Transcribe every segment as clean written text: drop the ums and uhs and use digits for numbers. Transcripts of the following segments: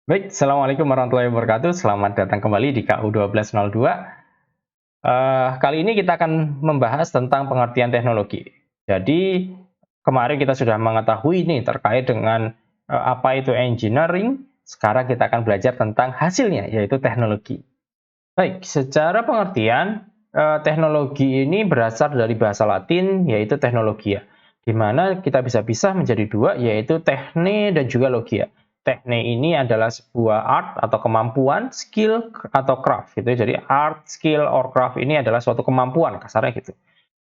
Baik, Assalamualaikum warahmatullahi wabarakatuh. Selamat datang kembali di KU 1202. Kali ini kita akan membahas tentang pengertian teknologi. Jadi, kemarin kita sudah mengetahui nih terkait dengan apa itu engineering. Sekarang kita akan belajar tentang hasilnya, yaitu teknologi. Baik, secara pengertian, teknologi ini berasal dari bahasa Latin, yaitu teknologia, di mana kita bisa pisah menjadi dua, yaitu tekne dan juga logia. Tekne ini adalah sebuah art atau kemampuan, skill atau craft gitu. Jadi art, skill, or craft ini adalah suatu kemampuan, kasarnya gitu.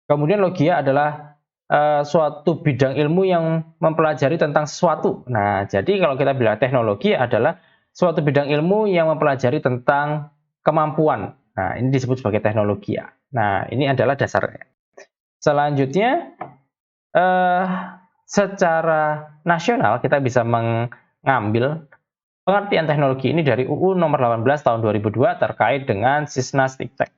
Kemudian logia adalah suatu bidang ilmu yang mempelajari tentang sesuatu. Nah, jadi kalau kita bilang teknologi adalah suatu bidang ilmu yang mempelajari tentang kemampuan. Nah, ini disebut sebagai teknologi ya. Nah, ini adalah dasarnya. Selanjutnya, eh, secara nasional kita bisa mengambil pengertian teknologi ini dari UU nomor 18 tahun 2002 terkait dengan Sisnastiktek.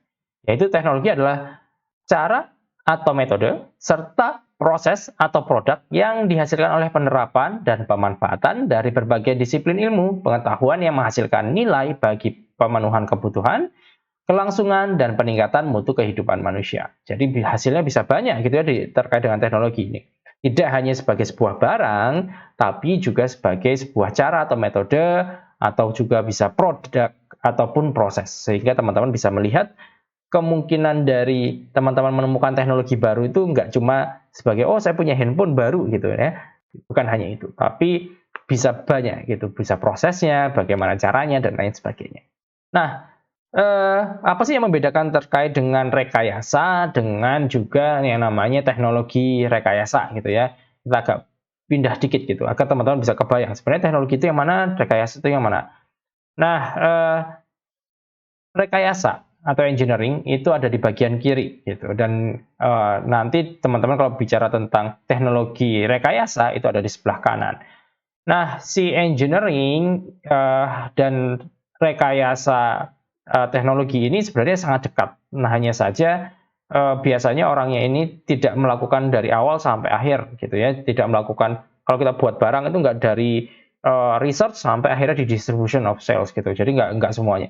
Yaitu teknologi adalah cara atau metode, serta proses atau produk yang dihasilkan oleh penerapan dan pemanfaatan dari berbagai disiplin ilmu pengetahuan yang menghasilkan nilai bagi pemenuhan kebutuhan, kelangsungan, dan peningkatan mutu kehidupan manusia. Jadi hasilnya bisa banyak gitu ya terkait dengan teknologi ini. Tidak hanya sebagai sebuah barang, tapi juga sebagai sebuah cara atau metode, atau juga bisa produk ataupun proses. Sehingga teman-teman bisa melihat kemungkinan dari teman-teman menemukan teknologi baru itu nggak cuma sebagai, oh saya punya handphone baru gitu ya. Bukan hanya itu, tapi bisa banyak gitu, bisa prosesnya, bagaimana caranya, dan lain sebagainya. Nah, apa sih yang membedakan terkait dengan rekayasa dengan juga yang namanya teknologi rekayasa gitu ya? Kita agak pindah dikit gitu, agar teman-teman bisa kebayang sebenarnya teknologi itu yang mana, rekayasa itu yang mana. Nah, rekayasa atau engineering itu ada di bagian kiri gitu, dan nanti teman-teman kalau bicara tentang teknologi rekayasa itu ada di sebelah kanan. Nah, si engineering dan rekayasa teknologi ini sebenarnya sangat dekat. Nah, hanya saja biasanya orangnya ini tidak melakukan dari awal sampai akhir gitu ya, tidak melakukan, kalau kita buat barang itu nggak dari research sampai akhirnya di distribution of sales gitu. Jadi nggak semuanya.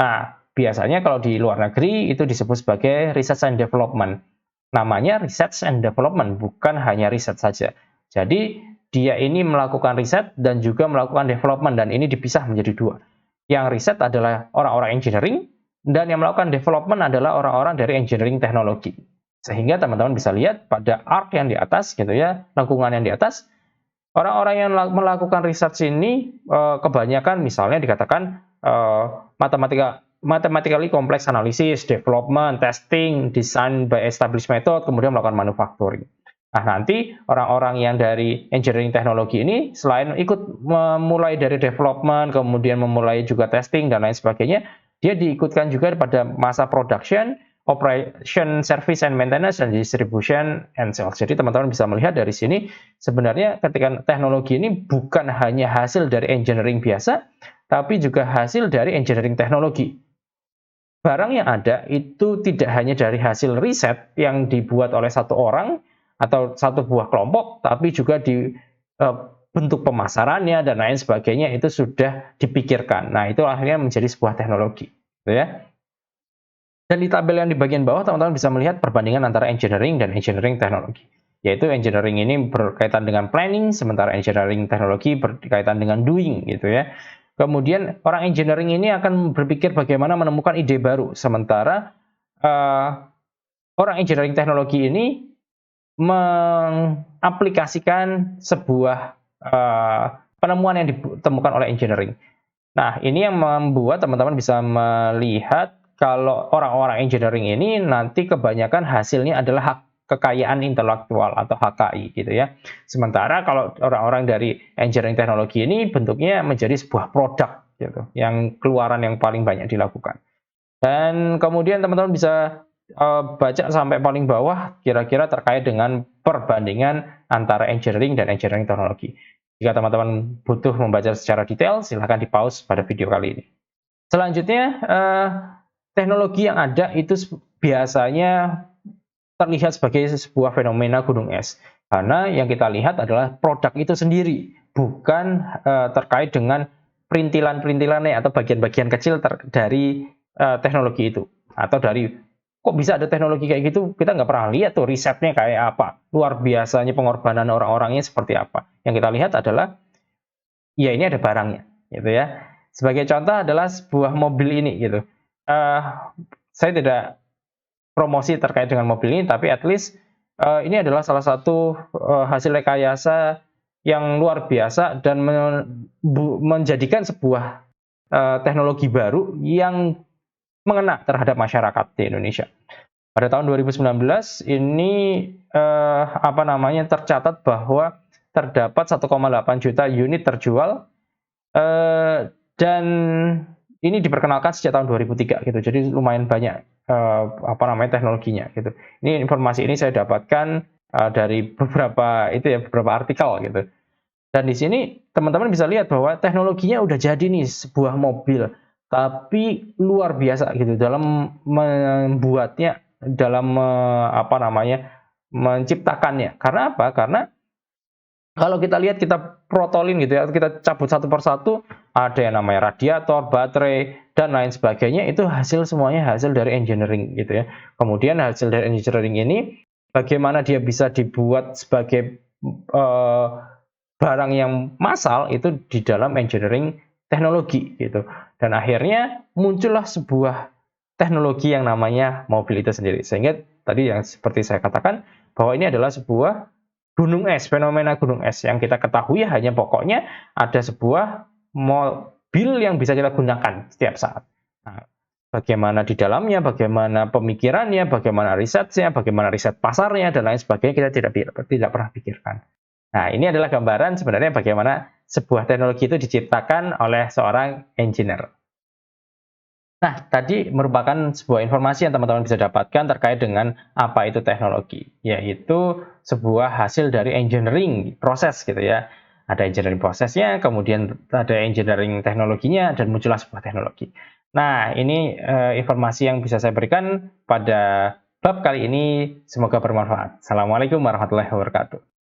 Nah, biasanya kalau di luar negeri itu disebut sebagai research and development. Namanya research and development, bukan hanya riset saja. Jadi, dia ini melakukan riset dan juga melakukan development, dan ini dipisah menjadi dua. Yang riset adalah orang-orang engineering, dan yang melakukan development adalah orang-orang dari engineering teknologi. Sehingga teman-teman bisa lihat pada arc yang di atas gitu ya, lengkungan yang di atas, orang-orang yang melakukan research ini kebanyakan misalnya dikatakan matematika mathematically complex analysis, development, testing, design by established method, kemudian melakukan manufacturing. Nah, nanti orang-orang yang dari engineering teknologi ini selain ikut memulai dari development, kemudian memulai juga testing dan lain sebagainya, dia diikutkan juga pada masa production, operation, service and maintenance, dan distribution and sales. Jadi teman-teman bisa melihat dari sini sebenarnya ketika teknologi ini bukan hanya hasil dari engineering biasa, tapi juga hasil dari engineering teknologi. Barang yang ada itu tidak hanya dari hasil riset yang dibuat oleh satu orang atau satu buah kelompok, tapi juga di bentuk pemasarannya dan lain sebagainya itu sudah dipikirkan. Nah, itu akhirnya menjadi sebuah teknologi, gitu ya. Dan di tabel yang di bagian bawah teman-teman bisa melihat perbandingan antara engineering dan engineering teknologi. Yaitu engineering ini berkaitan dengan planning, sementara engineering teknologi berkaitan dengan doing gitu ya. Kemudian orang engineering ini akan berpikir bagaimana menemukan ide baru, sementara orang engineering teknologi ini mengaplikasikan sebuah penemuan yang ditemukan oleh engineering. Nah, ini yang membuat teman-teman bisa melihat kalau orang-orang engineering ini nanti kebanyakan hasilnya adalah hak kekayaan intelektual atau HKI gitu ya. Sementara kalau orang-orang dari engineering teknologi ini bentuknya menjadi sebuah produk gitu, yang keluaran yang paling banyak dilakukan. Dan kemudian teman-teman bisa baca sampai paling bawah kira-kira terkait dengan perbandingan antara engineering dan engineering teknologi. Jika teman-teman butuh membaca secara detail, silahkan di-pause pada video kali ini. Selanjutnya, teknologi yang ada itu biasanya terlihat sebagai sebuah fenomena gunung es. Karena yang kita lihat adalah produk itu sendiri, bukan terkait dengan perintilan-perintilannya atau bagian-bagian kecil dari teknologi itu, atau dari kok bisa ada teknologi kayak gitu, kita nggak pernah lihat tuh risetnya kayak apa, luar biasanya pengorbanan orang-orangnya seperti apa. Yang kita lihat adalah ya ini ada barangnya, gitu ya. Sebagai contoh adalah sebuah mobil ini, gitu. Eh, saya tidak promosi terkait dengan mobil ini, tapi at least ini adalah salah satu hasil rekayasa yang luar biasa dan menjadikan sebuah teknologi baru yang mengena terhadap masyarakat di Indonesia. Pada tahun 2019 ini tercatat bahwa terdapat 1,8 juta unit terjual dan ini diperkenalkan sejak tahun 2003 gitu. Jadi lumayan banyak teknologinya gitu. Ini informasi ini saya dapatkan dari beberapa artikel gitu. Dan di sini teman-teman bisa lihat bahwa teknologinya udah jadi nih sebuah mobil, tapi luar biasa gitu dalam membuatnya, dalam menciptakannya. Karena apa? Karena kalau kita lihat, kita protolin gitu ya, kita cabut satu persatu, ada yang namanya radiator, baterai, dan lain sebagainya, itu semuanya hasil dari engineering gitu ya. Kemudian hasil dari engineering ini, bagaimana dia bisa dibuat sebagai barang yang massal itu di dalam engineering teknologi gitu. Dan akhirnya muncullah sebuah teknologi yang namanya mobil itu sendiri. Sehingga tadi yang seperti saya katakan bahwa ini adalah sebuah gunung es, fenomena gunung es yang kita ketahui hanya pokoknya ada sebuah mobil yang bisa kita gunakan setiap saat. Nah, bagaimana di dalamnya, bagaimana pemikirannya, bagaimana risetnya, bagaimana riset pasarnya, dan lain sebagainya kita tidak pernah pikirkan. Nah, ini adalah gambaran sebenarnya bagaimana sebuah teknologi itu diciptakan oleh seorang engineer. Nah, tadi merupakan sebuah informasi yang teman-teman bisa dapatkan terkait dengan apa itu teknologi, yaitu sebuah hasil dari engineering proses gitu ya. Ada engineering prosesnya, kemudian ada engineering teknologinya, dan muncullah sebuah teknologi. Nah, ini informasi yang bisa saya berikan pada bab kali ini. Semoga bermanfaat. Assalamualaikum warahmatullahi wabarakatuh.